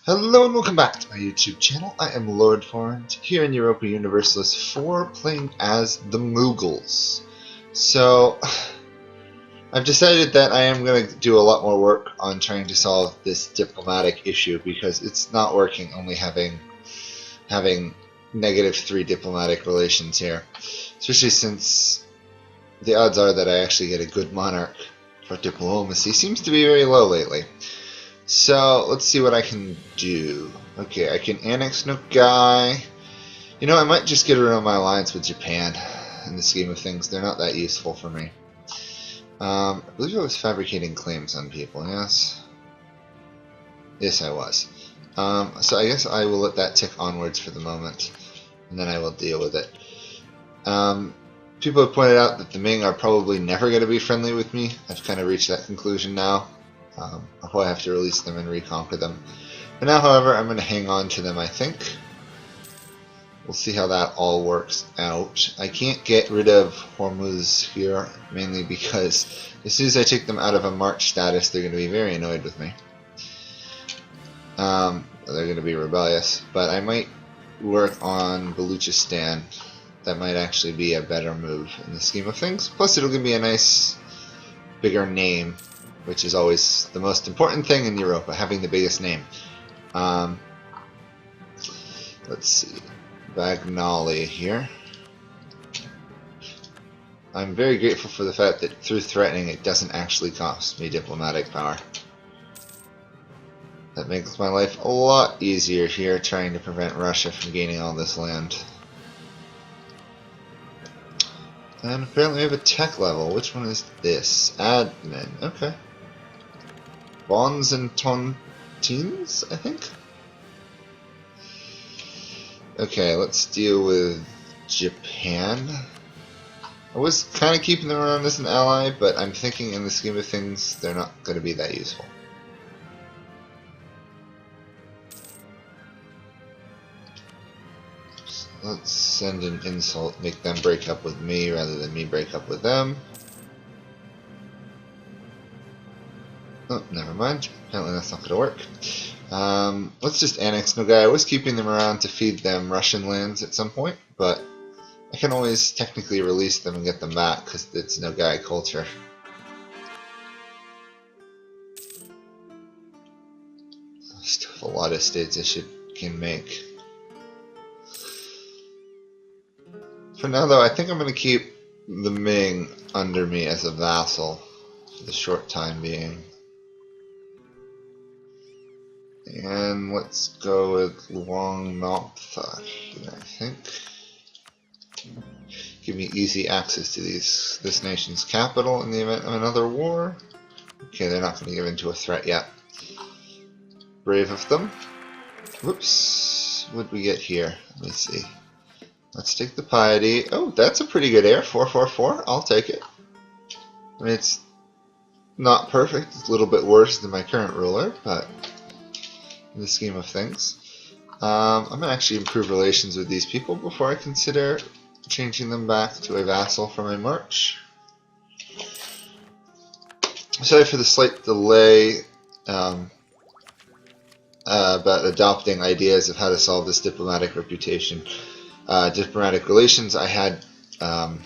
Hello and welcome back to my YouTube channel. I am Lord Forwind, here in Europa Universalis 4, playing as the Mughals. So, I've decided that I am going to do a lot more work on trying to solve this diplomatic issue, because it's not working only having -3 diplomatic relations here. Especially since the odds are that I actually get a good monarch for diplomacy seems to be very low lately. So, let's see what I can do. Okay, I can annex Nogai. You know, I might just get rid of my alliance with Japan in the scheme of things. They're not that useful for me. I believe I was fabricating claims on people, yes? Yes, I was. So I guess I will let that tick onwards for the moment, and then I will deal with it. People have pointed out that the Ming are probably never going to be friendly with me. I've kind of reached that conclusion now. I'll probably have to release them and reconquer them. For now, however, I'm going to hang on to them, I think. We'll see how that all works out. I can't get rid of Hormuz here, mainly because as soon as I take them out of a march status, they're going to be very annoyed with me. They're going to be rebellious, but I might work on Baluchistan. That might actually be a better move in the scheme of things. Plus, it'll give me a nice, bigger name, which is always the most important thing in Europa, having the biggest name. Let's see. Bagnali here. I'm very grateful for the fact that through threatening it doesn't actually cost me diplomatic power. That makes my life a lot easier here, trying to prevent Russia from gaining all this land. And apparently we have a tech level. Which one is this? Admin. Okay. Bonds and tontines, I think? Okay, let's deal with Japan. I was kind of keeping them around as an ally, but I'm thinking in the scheme of things, they're not going to be that useful. So let's send an insult, make them break up with me rather than me break up with them. Oh, never mind. Apparently that's not going to work. Let's just annex Nogai. I was keeping them around to feed them Russian lands at some point, but I can always technically release them and get them back because it's Nogai culture. I still have a lot of states I can make. For now, though, I think I'm going to keep the Ming under me as a vassal for the short time being. And let's go with Luang Noptha here, I think. Give me easy access to this nation's capital in the event of another war. Okay, they're not going to give in to a threat yet. Brave of them. Whoops. What did we get here? Let me see. Let's take the piety. Oh, that's a pretty good heir. 444. I'll take it. I mean, it's not perfect. It's a little bit worse than my current ruler, but in the scheme of things. I'm going to actually improve relations with these people before I consider changing them back to a vassal for my march. Sorry for the slight delay about adopting ideas of how to solve this diplomatic diplomatic relations. I had to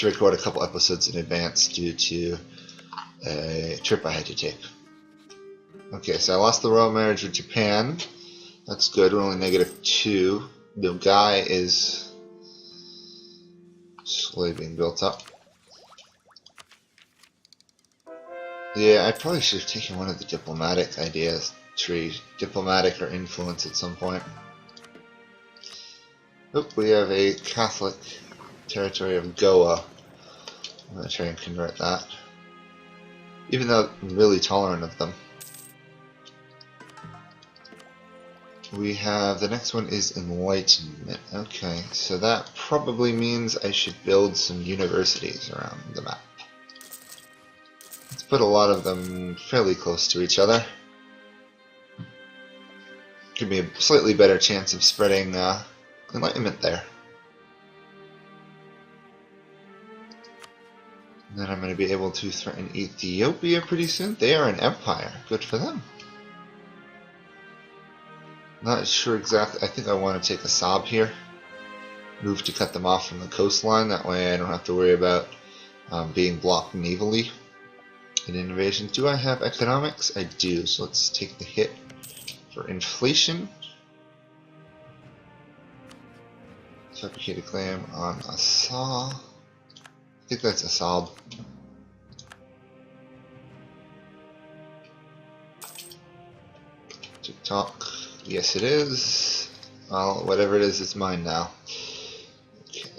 record a couple episodes in advance due to a trip I had to take. Okay, so I lost the royal marriage with Japan. That's good. We're only -2. The guy is slowly being built up. Yeah, I probably should have taken one of the diplomatic ideas trees. Diplomatic or influence at some point. Oop, we have a Catholic territory of Goa. I'm going to try and convert that. Even though I'm really tolerant of them. We have, the next one is Enlightenment. Okay, so that probably means I should build some universities around the map. Let's put a lot of them fairly close to each other. Give me a slightly better chance of spreading Enlightenment there. And then I'm going to be able to threaten Ethiopia pretty soon. They are an empire. Good for them. Not sure exactly. I think I want to take a sob here. Move to cut them off from the coastline. That way I don't have to worry about being blocked navally in invasion. Do I have economics? I do. So let's take the hit for inflation. Fabricated claim on a saw. I think that's a sob. TikTok. Yes, it is. Well, whatever it is, it's mine now. Okay.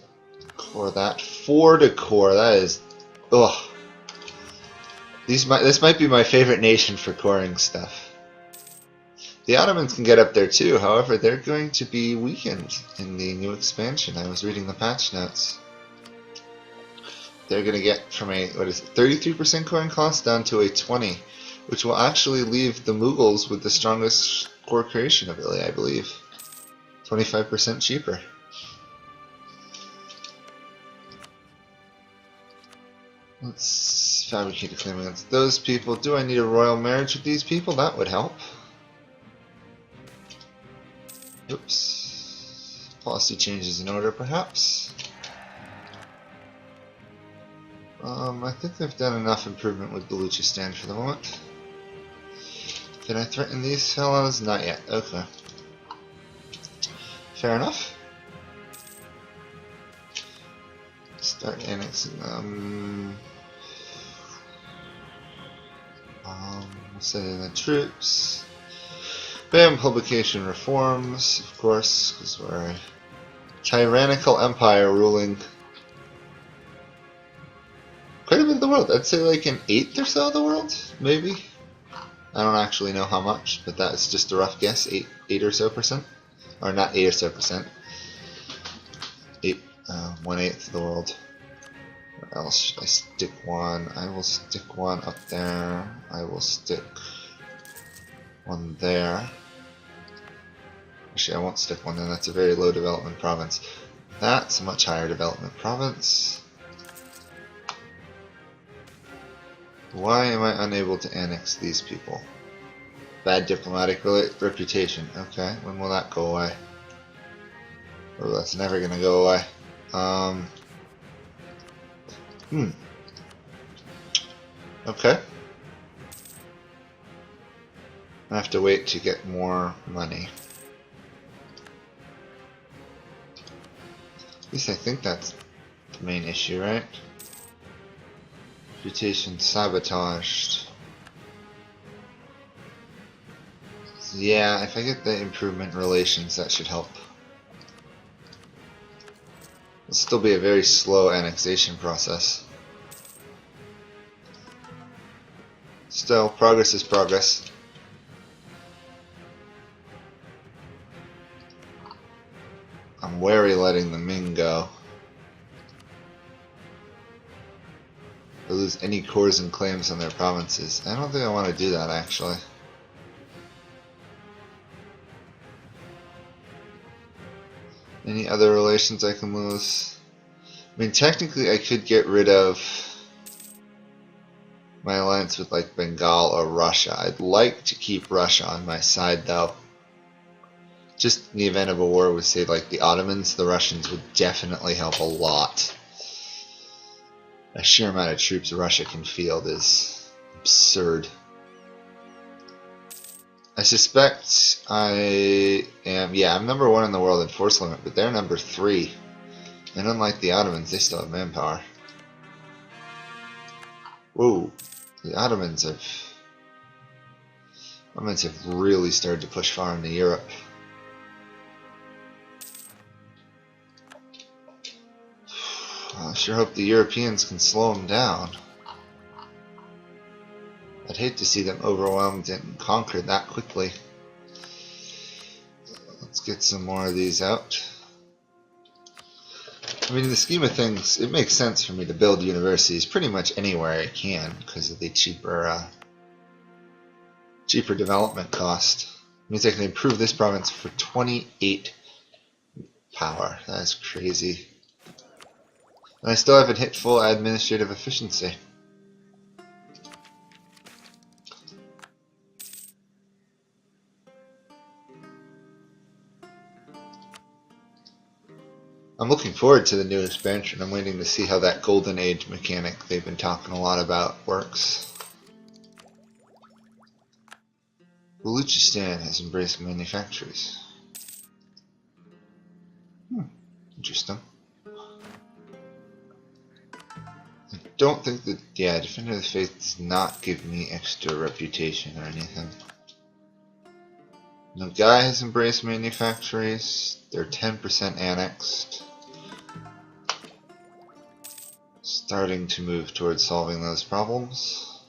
Core that. 4 to core. That is. Ugh. This might be my favorite nation for coring stuff. The Ottomans can get up there too, however, they're going to be weakened in the new expansion. I was reading the patch notes. They're going to get from a, 33% coring cost down to a 20%, which will actually leave the Mughals with the strongest core creation ability, I believe. 25% cheaper. Let's fabricate a claim against those people. Do I need a royal marriage with these people? That would help. Oops. Policy changes in order, perhaps. I think I've done enough improvement with Baluchistan for the moment. Can I threaten these fellows? Not yet. Okay. Fair enough. Start annexing them. Send in the troops. Bam, publication reforms, of course, because we're a tyrannical empire ruling quite a bit of the world. I'd say like an eighth or so of the world, maybe. I don't actually know how much, but that's just a rough guess. 8 or so percent, or not 8 or so percent. 1/8 of the world. Where else should I stick one? I will stick one up there. I will stick one there. Actually, I won't stick one there. That's a very low development province. That's a much higher development province. Why am I unable to annex these people? Bad diplomatic reputation. Okay, when will that go away? Oh, that's never gonna go away. Okay. I have to wait to get more money. At least I think that's the main issue, right? Reputation sabotaged. Yeah, if I get the improvement relations, that should help. It'll still be a very slow annexation process. Still, progress is progress. I'm wary letting the Ming go. They lose any cores and claims on their provinces. I don't think I want to do that, actually. Any other relations I can lose? I mean, technically I could get rid of my alliance with like Bengal or Russia. I'd like to keep Russia on my side though. Just in the event of a war with say like the Ottomans, the Russians would definitely help a lot. The sheer amount of troops Russia can field is absurd. I suspect I am, yeah, I'm number 1 in the world in force limit, but they're number 3. And unlike the Ottomans, they still have manpower. Whoa, the Ottomans have really started to push far into Europe. I sure hope the Europeans can slow them down. I'd hate to see them overwhelmed and conquered that quickly. Let's get some more of these out. I mean, in the scheme of things, it makes sense for me to build universities pretty much anywhere I can because of the cheaper development cost. It means I can improve this province for 28 power. That is crazy. And I still haven't hit full administrative efficiency. I'm looking forward to the new expansion. I'm waiting to see how that Golden Age mechanic they've been talking a lot about works. Baluchistan has embraced manufactories. Interesting. I don't think that, yeah, Defender of the Faith does not give me extra reputation or anything. No guy has embraced manufactories. They're 10% annexed. Starting to move towards solving those problems.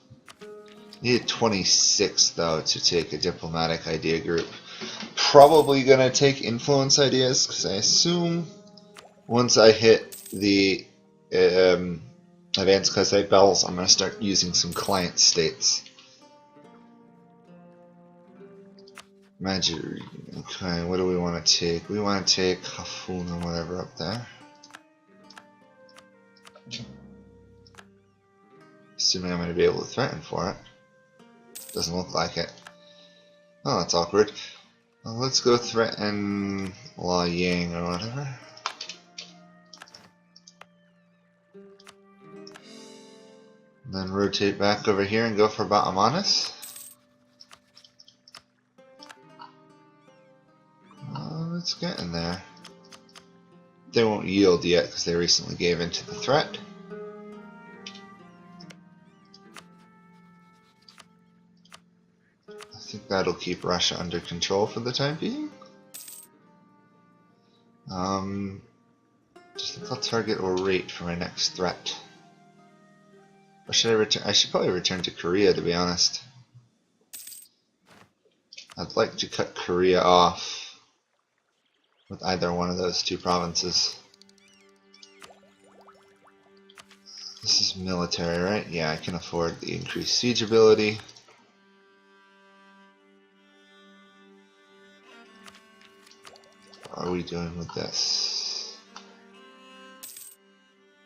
Need 26 though to take a diplomatic idea group. Probably gonna take influence ideas because I assume once I hit the advanced Cosite bells, I'm gonna start using some client states. Magic. Okay, what do we want to take? We want to take Hafun or whatever up there. Assuming I'm going to be able to threaten for it. Doesn't look like it. Oh, that's awkward. Well, let's go threaten La Yang or whatever. And then rotate back over here and go for Ba'amanis. It's getting there. They won't yield yet because they recently gave in to the threat. I think that'll keep Russia under control for the time being. Just think I'll target or rate for my next threat. Or should I return? I should probably return to Korea, to be honest. I'd like to cut Korea off with either one of those two provinces. This is military, right? Yeah, I can afford the increased siege ability. What are we doing with this?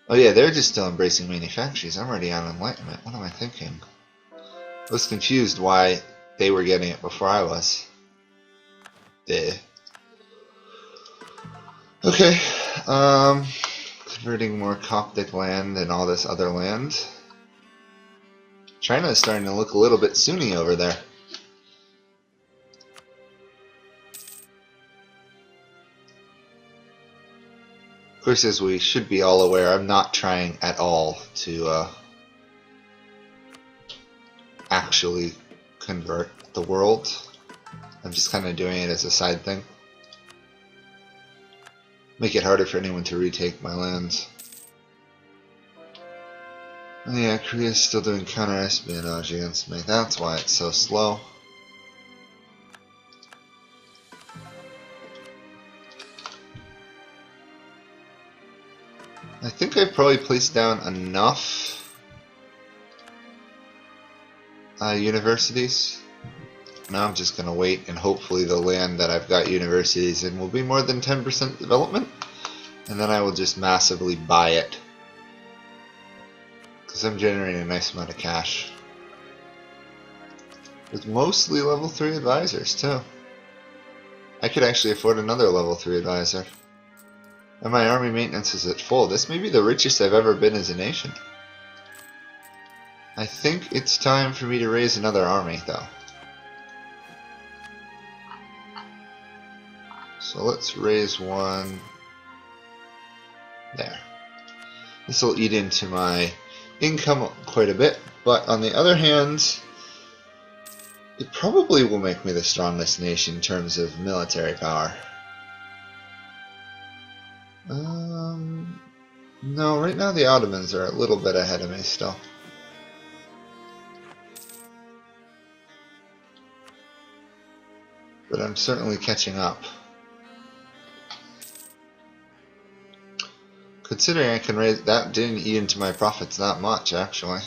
Oh yeah, they're just still embracing manufactories. I'm already on enlightenment. What am I thinking? I was confused why they were getting it before I was. Okay, converting more Coptic land and all this other land. China is starting to look a little bit Sunni over there. Of course, as we should be all aware, I'm not trying at all to actually convert the world. I'm just kind of doing it as a side thing. Make it harder for anyone to retake my lands. Oh yeah, Korea's still doing counter-espionage against me. That's why it's so slow. I think I've probably placed down enough universities. Now I'm just going to wait, and hopefully the land that I've got universities in will be more than 10% development, and then I will just massively buy it, because I'm generating a nice amount of cash. With mostly level 3 advisors too. I could actually afford another level 3 advisor. And my army maintenance is at full. This may be the richest I've ever been as a nation. I think it's time for me to raise another army though. So let's raise one there. This will eat into my income quite a bit, but on the other hand, it probably will make me the strongest nation in terms of military power. No, right now the Ottomans are a little bit ahead of me still. But I'm certainly catching up. Considering I can raise, that didn't eat into my profits that much actually.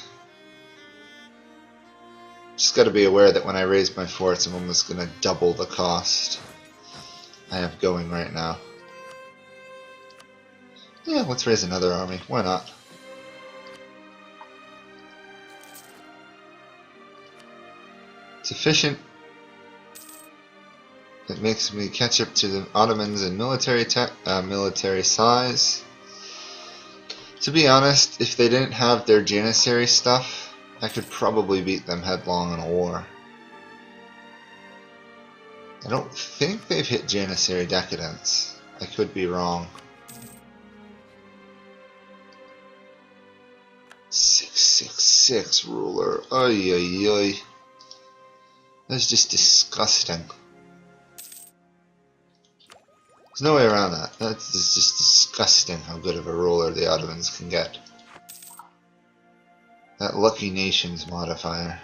Just gotta be aware that when I raise my forts I'm almost gonna double the cost I have going right now. Yeah, let's raise another army. Why not? It's efficient. It makes me catch up to the Ottomans in military size. To be honest, if they didn't have their Janissary stuff, I could probably beat them headlong in a war. I don't think they've hit Janissary decadence. I could be wrong. 666 ruler. Oy oy oy. That's just disgusting. There's no way around that. That's just disgusting how good of a ruler the Ottomans can get. That lucky nations modifier.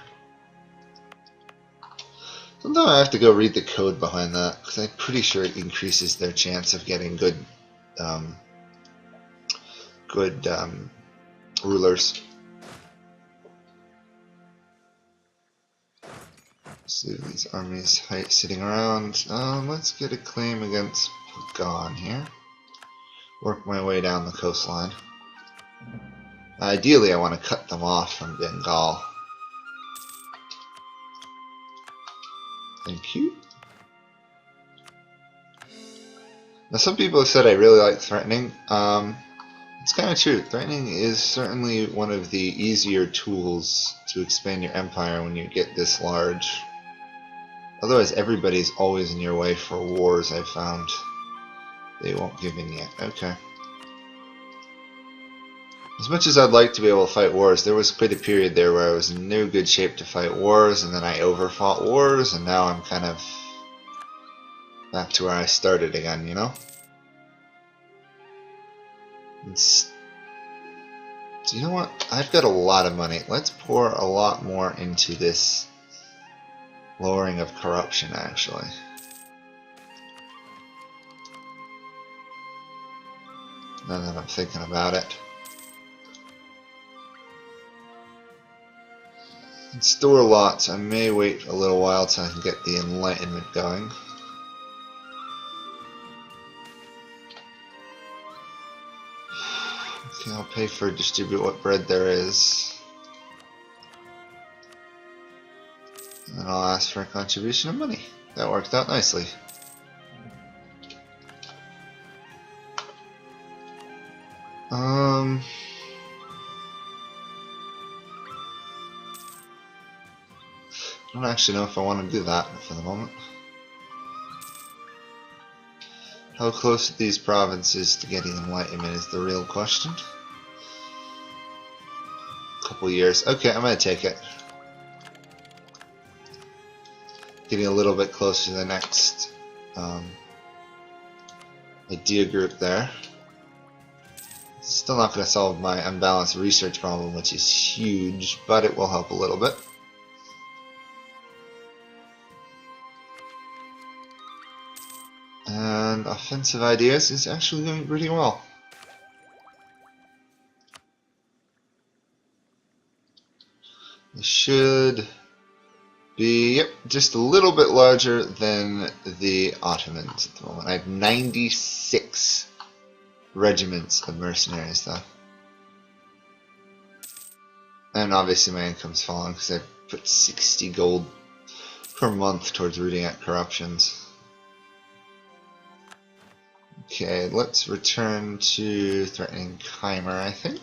Sometimes I have to go read the code behind that, because I'm pretty sure it increases their chance of getting good rulers. Let's leave these armies sitting around. Let's get a claim against Pagan here. Work my way down the coastline. Ideally, I want to cut them off from Bengal. Thank you. Now, some people have said I really like threatening. It's kind of true. Threatening is certainly one of the easier tools to expand your empire when you get this large. Otherwise, everybody's always in your way for wars, I've found. They won't give in yet. Okay. As much as I'd like to be able to fight wars, there was quite a period there where I was in no good shape to fight wars, and then I overfought wars, and now I'm kind of back to where I started again, you know? You know what? I've got a lot of money. Let's pour a lot more into this lowering of corruption, actually. Now that I'm thinking about it. And store lots. I may wait a little while till I can get the Enlightenment going. Okay, I'll pay for distribute what bread there is. And I'll ask for a contribution of money. That worked out nicely. I don't actually know if I want to do that for the moment. How close are these provinces to getting enlightenment is the real question. A couple years. Okay, I'm going to take it. Getting a little bit closer to the next idea group there. Still not going to solve my unbalanced research problem, which is huge, but it will help a little bit. And offensive ideas is actually going pretty well. It should be, yep, just a little bit larger than the Ottomans at the moment. I have 96 regiments of mercenaries though. And obviously my income's falling because I put 60 gold per month towards rooting out corruptions. Okay, let's return to threatening Khmer, I think.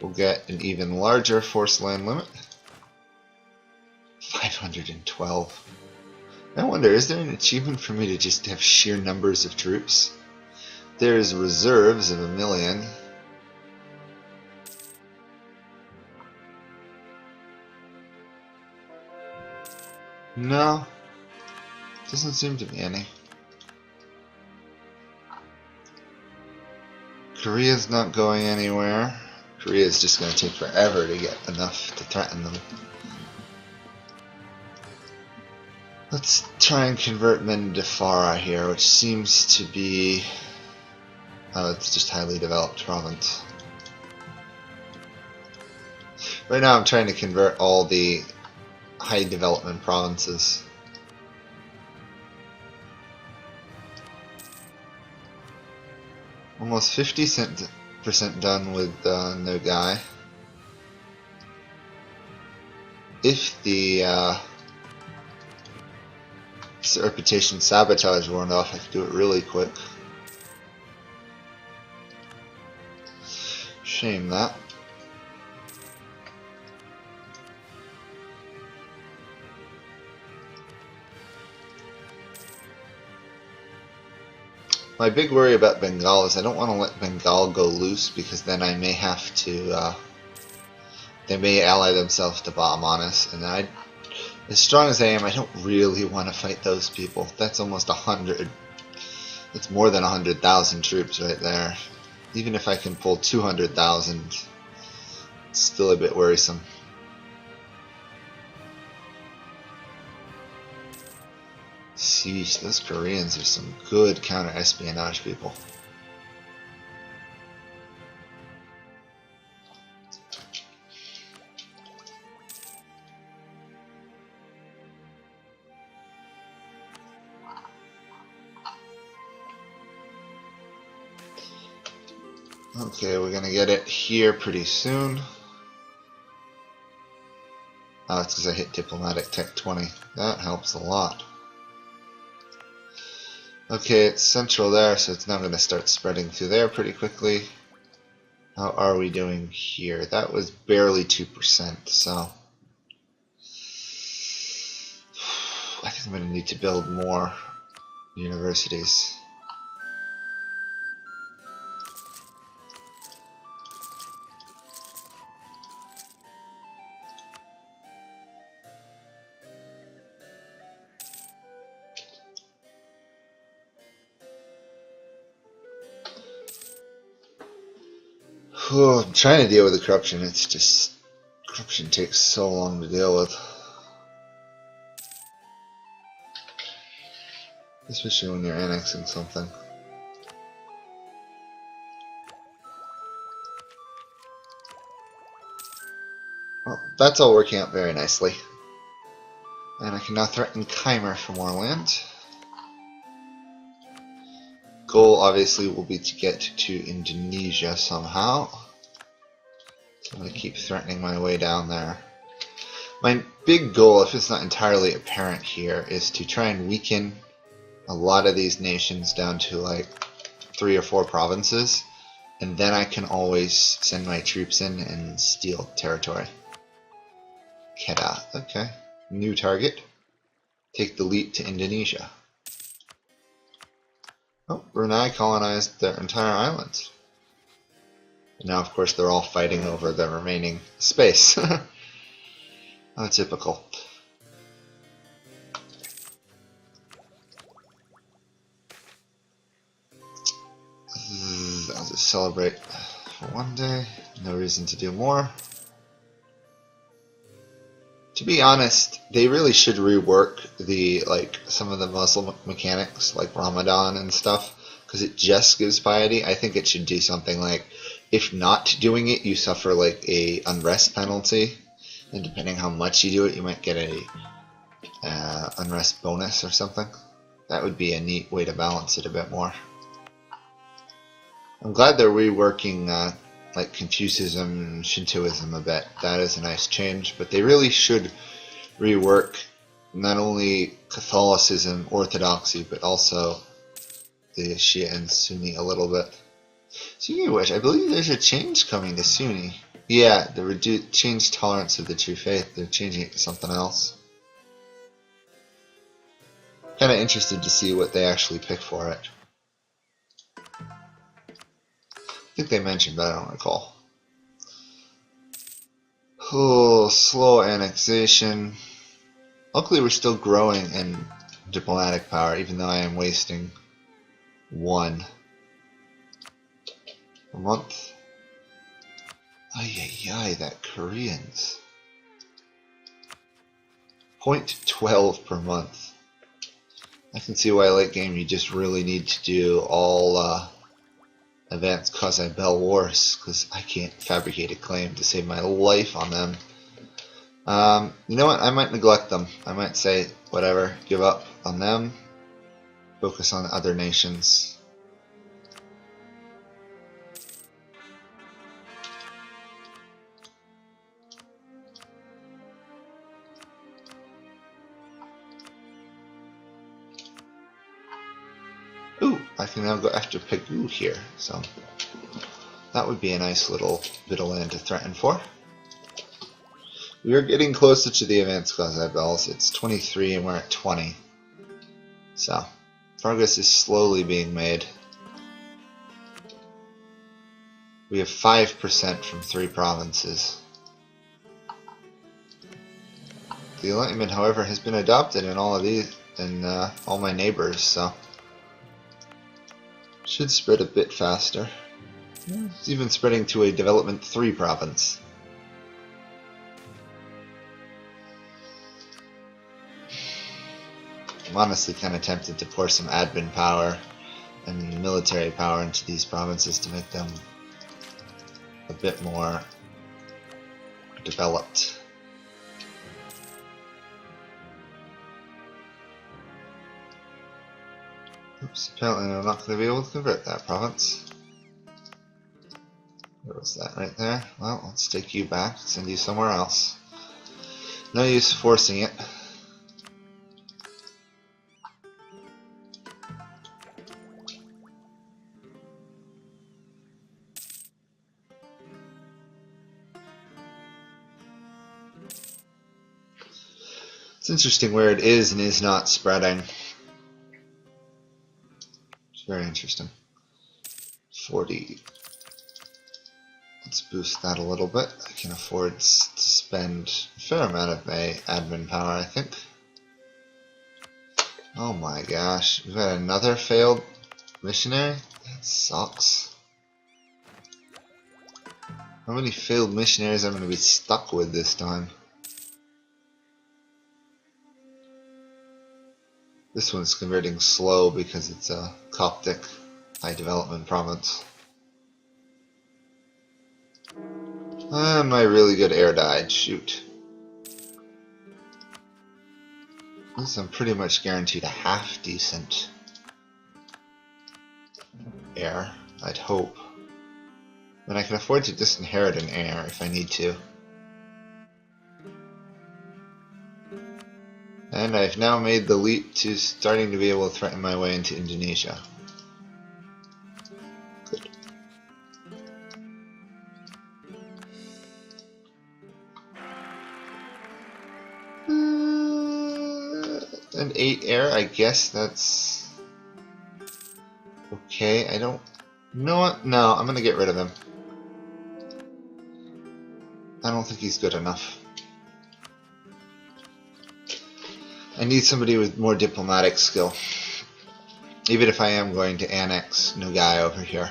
We'll get an even larger force land limit. 512. I wonder, is there an achievement for me to just have sheer numbers of troops? There's reserves of 1 million. No, doesn't seem to be any. Korea's not going anywhere. Korea's just going to take forever to get enough to threaten them. Let's try and convert Mendefara here, which seems to be... oh, it's just highly developed province. Right now I'm trying to convert all the high development provinces. Almost 50% done with no guy. If the reputation sabotage worn off, I could do it really quick. Shame that. My big worry about Bengal is I don't want to let Bengal go loose, because then I may have to, they may ally themselves to bomb on us, and I, as strong as I am, I don't really want to fight those people. That's almost 100, that's more than 100,000 troops right there. Even if I can pull 200,000, it's still a bit worrisome. Sheesh, those Koreans are some good counter-espionage people. Okay, we're gonna get it here pretty soon. Oh, it's because I hit Diplomatic Tech 20. That helps a lot. Okay, it's central there, so it's now going to start spreading through there pretty quickly. How are we doing here? That was barely 2%, so I think I'm going to need to build more universities. I'm trying to deal with the corruption. It's just, corruption takes so long to deal with. Especially when you're annexing something. Well, that's all working out very nicely. And I can now threaten Khmer for more land. Goal obviously will be to get to Indonesia somehow. So I'm going to keep threatening my way down there. My big goal, if it's not entirely apparent here, is to try and weaken a lot of these nations down to like 3 or 4 provinces, and then I can always send my troops in and steal territory. Kedah, okay. New target. Take the leap to Indonesia. Oh, Brunei colonized their entire islands. And now, of course, they're all fighting over the remaining space. How typical. I'll just celebrate for one day. No reason to do more. To be honest, they really should rework the some of the Muslim mechanics, like Ramadan and stuff, because it just gives piety. I think it should do something like, if not doing it, you suffer like a unrest penalty, and depending how much you do it, you might get a unrest bonus or something. That would be a neat way to balance it a bit more. I'm glad they're reworking like Confucianism and Shintoism a bit. That is a nice change, but they really should rework not only Catholicism, Orthodoxy, but also the Shia and Sunni a little bit. Speaking of which, I believe there's a change coming to Sunni. Yeah, the changed tolerance of the true faith. They're changing it to something else. Kind of interested to see what they actually pick for it. I think they mentioned, but I don't recall. Oh, slow annexation. Luckily, we're still growing in diplomatic power, even though I am wasting 1 a month. Ay, ay, ay, that Koreans. 0.12 per month. I can see why late game you just really need to do all advanced quasi-bell wars, because I can't fabricate a claim to save my life on them. You know what? I might neglect them. I might say, whatever, give up on them, focus on other nations. I can now go after Pegu here, so that would be a nice little bit of land to threaten for. We are getting closer to the advanced quasi bells. It's 23 and we're at 20. So, progress is slowly being made. We have 5% from 3 provinces. The Enlightenment, however, has been adopted in all of these, and all my neighbors, so should spread a bit faster. It's even spreading to a development 3 province. I'm honestly kind of tempted to pour some admin power and military power into these provinces to make them a bit more developed. Oops, apparently I'm not going to be able to convert that province. Where was that? Right there? Well, let's take you back, send you somewhere else. No use forcing it. It's interesting where it is and is not spreading. It's very interesting. 40. Let's boost that a little bit. I can afford to spend a fair amount of my admin power, I think. Oh my gosh, we've got another failed missionary? That sucks. How many failed missionaries I'm going to be stuck with this time? This one's converting slow because it's a Coptic high development province. And my really good heir died, shoot. At least I'm pretty much guaranteed a half decent heir, I'd hope. And I can afford to disinherit an heir if I need to. And I've now made the leap to starting to be able to threaten my way into Indonesia. Good. An 8 heir, I guess that's okay. I don't... You know what? No, I'm gonna get rid of him. I don't think he's good enough. I need somebody with more diplomatic skill, even if I am going to annex Nugai over here.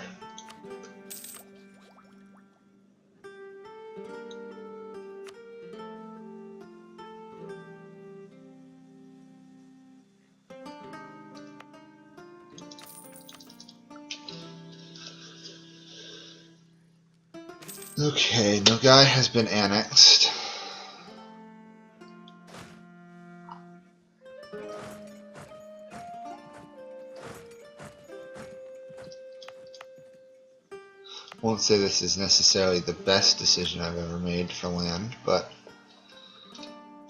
Okay, Nugai has been annexed. Won't say this is necessarily the best decision I've ever made for land, but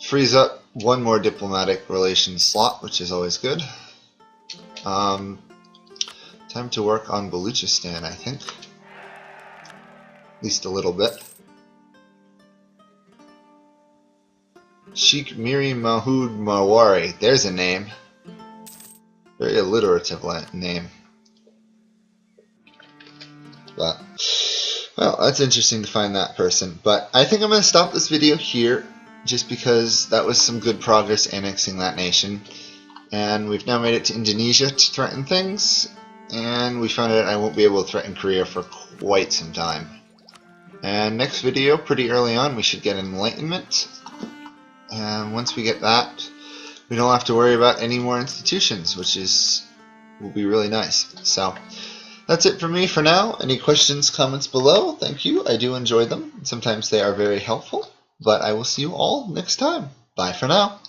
frees up one more diplomatic relations slot, which is always good. Time to work on Baluchistan, I think. At least a little bit. Sheikh Miri Mahood Marwari, there's a name. Very alliterative name. But, well, that's interesting to find that person. But I think I'm going to stop this video here, just because that was some good progress annexing that nation. And we've now made it to Indonesia to threaten things. And we found out I won't be able to threaten Korea for quite some time. And next video, pretty early on, we should get Enlightenment. And once we get that, we don't have to worry about any more institutions, which will be really nice. So, that's it for me for now. Any questions, comments below? Thank you. I do enjoy them. Sometimes they are very helpful. But I will see you all next time. Bye for now.